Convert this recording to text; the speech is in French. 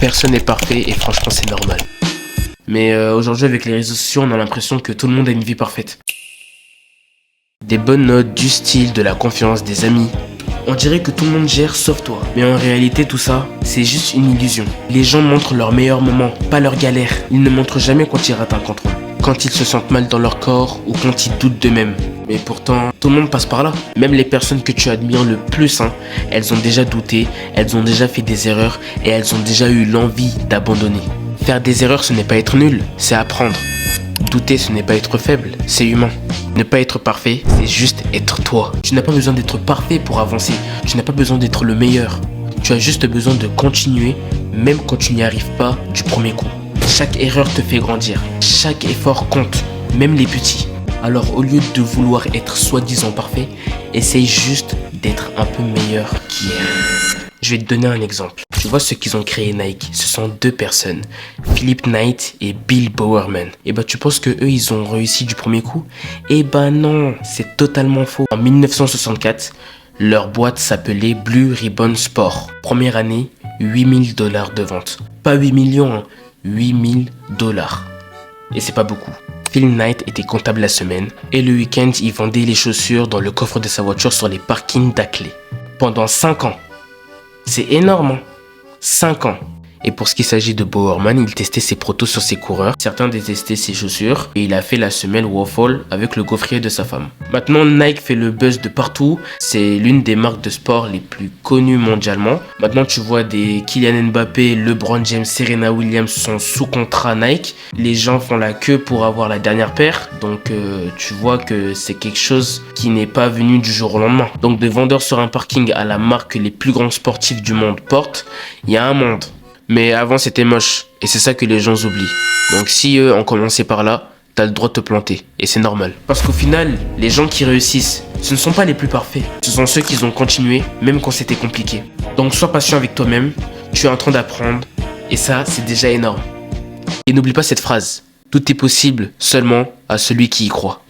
Personne n'est parfait et franchement c'est normal. Mais aujourd'hui avec les réseaux sociaux, on a l'impression que tout le monde a une vie parfaite. Des bonnes notes, du style, de la confiance, des amis. On dirait que tout le monde gère sauf toi. Mais en réalité tout ça, c'est juste une illusion. Les gens montrent leurs meilleurs moments, pas leurs galères. Ils ne montrent jamais quand ils ratent un contrôle, quand ils se sentent mal dans leur corps ou quand ils doutent d'eux-mêmes. Mais pourtant, tout le monde passe par là. Même les personnes que tu admires le plus, elles ont déjà douté, elles ont déjà fait des erreurs et elles ont déjà eu l'envie d'abandonner. Faire des erreurs, ce n'est pas être nul, c'est apprendre. Douter, ce n'est pas être faible, c'est humain. Ne pas être parfait, c'est juste être toi. Tu n'as pas besoin d'être parfait pour avancer. Tu n'as pas besoin d'être le meilleur. Tu as juste besoin de continuer, même quand tu n'y arrives pas du premier coup. Chaque erreur te fait grandir. Chaque effort compte, même les petits. Alors au lieu de vouloir être soi-disant parfait, essaye juste d'être un peu meilleur qu'hier. Je vais te donner un exemple. Tu vois ceux qu'ils ont créé Nike, ce sont deux personnes, Philip Knight et Bill Bowerman. Et tu penses que eux ils ont réussi du premier coup? Non, c'est totalement faux. En 1964, leur boîte s'appelait Blue Ribbon Sport. Première année, $8 000 de vente. Pas 8 millions, $8 000. Et c'est pas beaucoup. Phil Knight était comptable la semaine et le week-end il vendait les chaussures dans le coffre de sa voiture sur les parkings d'Ackley. Pendant 5 ans. C'est énorme, 5 ans. Et pour ce qui s'agit de Bowerman, il testait ses protos sur ses coureurs. Certains détestaient ses chaussures et il a fait la semelle Waffle avec le gaufrier de sa femme. Maintenant, Nike fait le buzz de partout. C'est l'une des marques de sport les plus connues mondialement. Maintenant, tu vois des Kylian Mbappé, LeBron James, Serena Williams sont sous contrat Nike. Les gens font la queue pour avoir la dernière paire. Donc, tu vois que c'est quelque chose qui n'est pas venu du jour au lendemain. Donc, de vendeur sur un parking à la marque que les plus grands sportifs du monde portent, il y a un monde. Mais avant c'était moche, et c'est ça que les gens oublient. Donc si eux ont commencé par là, t'as le droit de te planter, et c'est normal. Parce qu'au final, les gens qui réussissent, ce ne sont pas les plus parfaits. Ce sont ceux qui ont continué, même quand c'était compliqué. Donc sois patient avec toi-même, tu es en train d'apprendre, et ça c'est déjà énorme. Et n'oublie pas cette phrase, tout est possible seulement à celui qui y croit.